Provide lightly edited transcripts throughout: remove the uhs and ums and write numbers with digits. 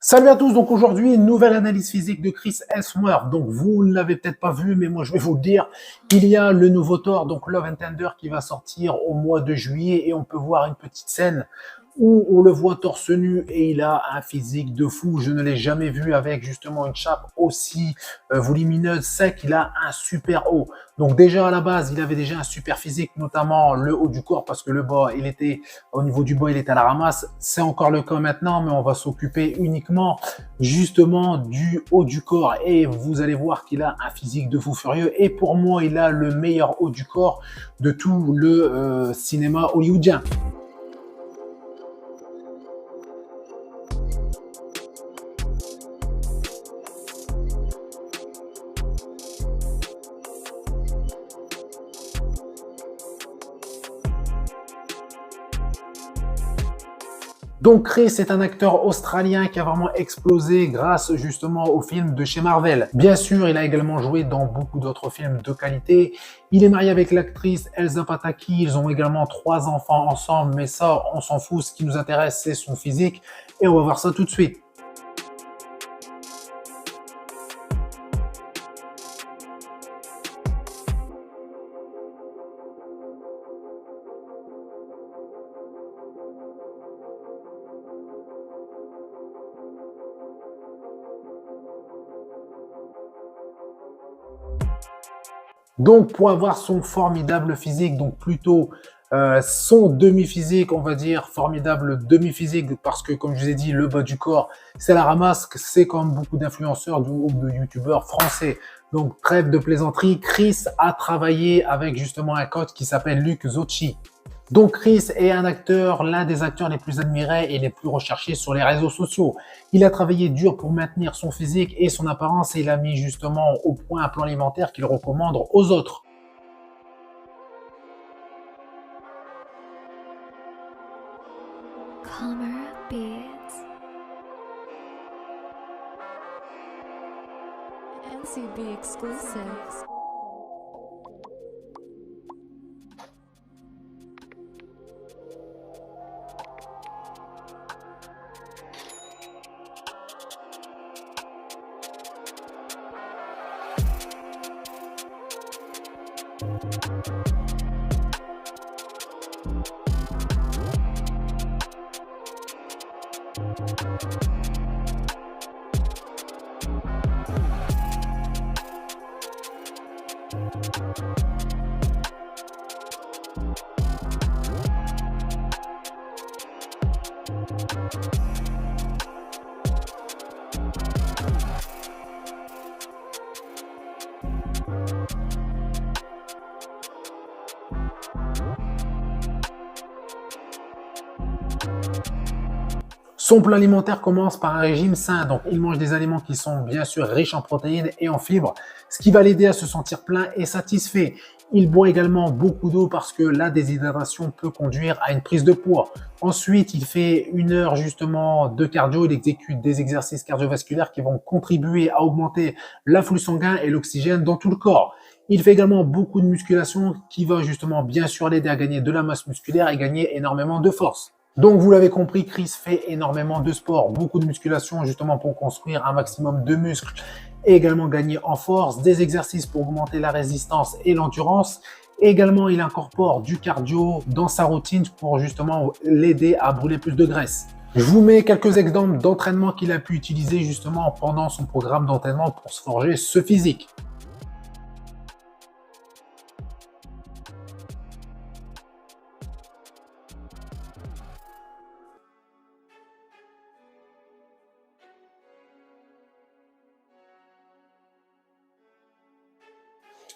Salut à tous, donc aujourd'hui, une nouvelle analyse physique de Chris Hemsworth. Donc vous ne l'avez peut-être pas vu, mais moi je vais vous le dire. Il y a le nouveau Thor, donc Love and Thunder, qui va sortir au mois de juillet et on peut voir une petite scène où on le voit torse nu et il a un physique de fou. Je ne l'ai jamais vu avec justement une chape aussi volumineuse, sec. Il a un super haut. Donc déjà à la base, il avait déjà un super physique, notamment le haut du corps, parce que le bas, il était au niveau du bas, il était à la ramasse. C'est encore le cas maintenant, mais on va s'occuper uniquement justement du haut du corps. Et vous allez voir qu'il a un physique de fou furieux. Et pour moi, il a le meilleur haut du corps de tout le cinéma hollywoodien. Donc Chris est un acteur australien qui a vraiment explosé grâce justement aux films de chez Marvel. Bien sûr, il a également joué dans beaucoup d'autres films de qualité. Il est marié avec l'actrice Elsa Pataky. Ils ont également 3 enfants ensemble, mais ça, on s'en fout. Ce qui nous intéresse, c'est son physique. Et on va voir ça tout de suite. Donc, pour avoir son formidable physique, donc plutôt son demi-physique, on va dire, formidable demi-physique, parce que, comme je vous ai dit, le bas du corps, c'est la ramasse, c'est comme beaucoup d'influenceurs ou de youtubeurs français. Donc, trêve de plaisanterie, Chris a travaillé avec justement un coach qui s'appelle Luc Zocchi. Donc Chris est un acteur, l'un des acteurs les plus admirés et les plus recherchés sur les réseaux sociaux. Il a travaillé dur pour maintenir son physique et son apparence et il a mis justement au point un plan alimentaire qu'il recommande aux autres. Calmer Beats. NCB exclusives. Son plan alimentaire commence par un régime sain, donc il mange des aliments qui sont bien sûr riches en protéines et en fibres, ce qui va l'aider à se sentir plein et satisfait. Il boit également beaucoup d'eau parce que la déshydratation peut conduire à une prise de poids. Ensuite, il fait 1 heure justement de cardio, il exécute des exercices cardiovasculaires qui vont contribuer à augmenter l'afflux sanguin et l'oxygène dans tout le corps. Il fait également beaucoup de musculation qui va justement bien sûr l'aider à gagner de la masse musculaire et gagner énormément de force. Donc, vous l'avez compris, Chris fait énormément de sport, beaucoup de musculation justement pour construire un maximum de muscles et également gagner en force, des exercices pour augmenter la résistance et l'endurance. Également, il incorpore du cardio dans sa routine pour justement l'aider à brûler plus de graisse. Je vous mets quelques exemples d'entraînement qu'il a pu utiliser justement pendant son programme d'entraînement pour se forger ce physique.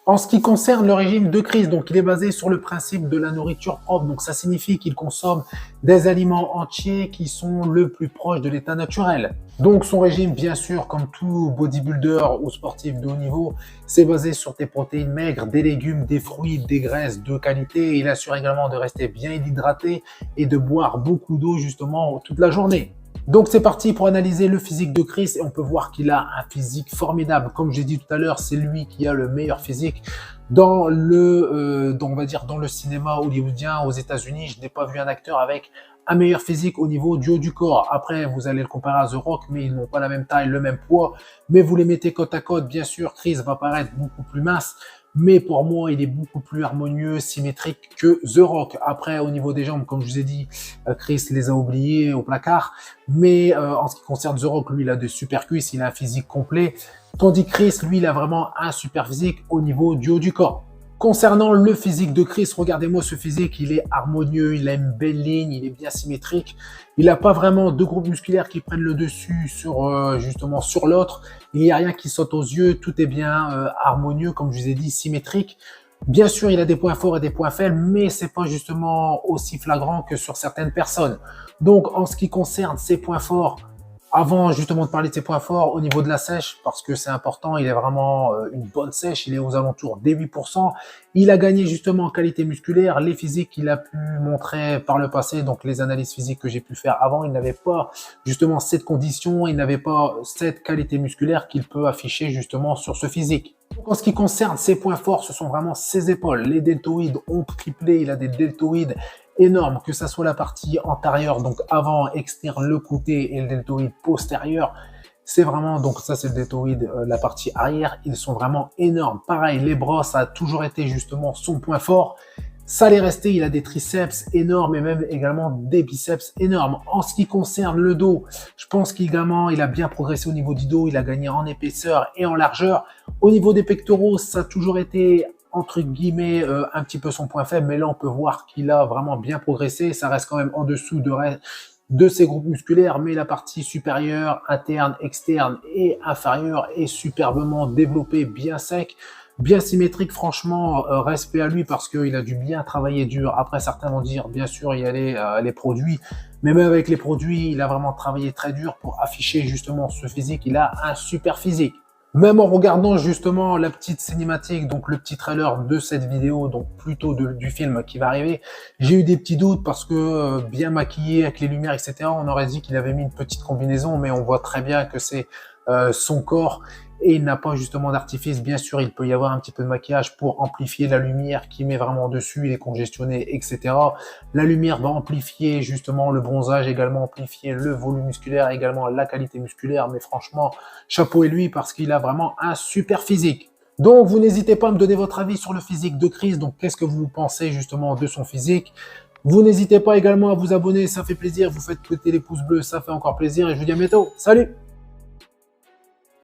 En ce qui concerne le régime de Chris, donc il est basé sur le principe de la nourriture propre. Donc ça signifie qu'il consomme des aliments entiers qui sont le plus proche de l'état naturel. Donc son régime, bien sûr, comme tout bodybuilder ou sportif de haut niveau, c'est basé sur des protéines maigres, des légumes, des fruits, des graisses de qualité. Il assure également de rester bien hydraté et de boire beaucoup d'eau justement toute la journée. Donc c'est parti pour analyser le physique de Chris et on peut voir qu'il a un physique formidable. Comme j'ai dit tout à l'heure, c'est lui qui a le meilleur physique dans le, on va dire dans le cinéma hollywoodien aux États-Unis. Je n'ai pas vu un acteur avec un meilleur physique au niveau du haut du corps. Après, vous allez le comparer à The Rock, mais ils n'ont pas la même taille, le même poids. Mais vous les mettez côte à côte, bien sûr, Chris va paraître beaucoup plus mince. Mais pour moi, il est beaucoup plus harmonieux, symétrique que The Rock. Après, au niveau des jambes, comme je vous ai dit, Chris les a oubliés au placard. Mais en ce qui concerne The Rock, lui, il a de super cuisses, il a un physique complet. Tandis que Chris, lui, il a vraiment un super physique au niveau du haut du corps. Concernant le physique de Chris, regardez-moi ce physique, il est harmonieux, il a une belle ligne, il est bien symétrique. Il n'a pas vraiment deux groupes musculaires qui prennent le dessus sur justement sur l'autre. Il n'y a rien qui saute aux yeux, tout est bien harmonieux, comme je vous ai dit, symétrique. Bien sûr, il a des points forts et des points faibles, mais c'est pas justement aussi flagrant que sur certaines personnes. Donc, en ce qui concerne ses points forts, avant justement de parler de ses points forts au niveau de la sèche, parce que c'est important, il est vraiment une bonne sèche, il est aux alentours des 8%. Il a gagné justement en qualité musculaire, les physiques qu'il a pu montrer par le passé, donc les analyses physiques que j'ai pu faire avant, il n'avait pas justement cette condition, il n'avait pas cette qualité musculaire qu'il peut afficher justement sur ce physique. Donc, en ce qui concerne ses points forts, ce sont vraiment ses épaules. Les deltoïdes ont triplé, il a des deltoïdes énorme, que ça soit la partie antérieure, donc avant, externe, le côté et le deltoïde postérieur. C'est vraiment, donc ça c'est le deltoïde, la partie arrière, ils sont vraiment énormes. Pareil, les bras, ça a toujours été justement son point fort. Ça l'est resté, il a des triceps énormes et même également des biceps énormes. En ce qui concerne le dos, je pense qu'également il a bien progressé au niveau du dos, il a gagné en épaisseur et en largeur. Au niveau des pectoraux, ça a toujours été entre guillemets un petit peu son point faible, mais là on peut voir qu'il a vraiment bien progressé. Ça reste quand même en dessous de ses groupes musculaires, mais la partie supérieure, interne, externe et inférieure est superbement développée, bien sec, bien symétrique. Franchement, respect à lui parce qu'il a dû bien travailler dur. Après, certains vont dire, bien sûr, il y a les produits, mais même avec les produits, il a vraiment travaillé très dur pour afficher justement ce physique. Il a un super physique. Même en regardant justement la petite cinématique, donc le petit trailer de cette vidéo, donc plutôt du film qui va arriver, j'ai eu des petits doutes parce que bien maquillé avec les lumières, etc., on aurait dit qu'il avait mis une petite combinaison, mais on voit très bien que c'est son corps et il n'a pas justement d'artifice. Bien sûr, il peut y avoir un petit peu de maquillage pour amplifier la lumière qui met vraiment dessus, il est congestionné, etc. La lumière va amplifier justement le bronzage, également amplifier le volume musculaire, également la qualité musculaire. Mais franchement, chapeau à lui parce qu'il a vraiment un super physique. Donc, vous n'hésitez pas à me donner votre avis sur le physique de Chris. Donc, qu'est-ce que vous pensez justement de son physique? Vous n'hésitez pas également à vous abonner, ça fait plaisir. Vous faites péter les pouces bleus, ça fait encore plaisir. Et je vous dis à bientôt. Salut!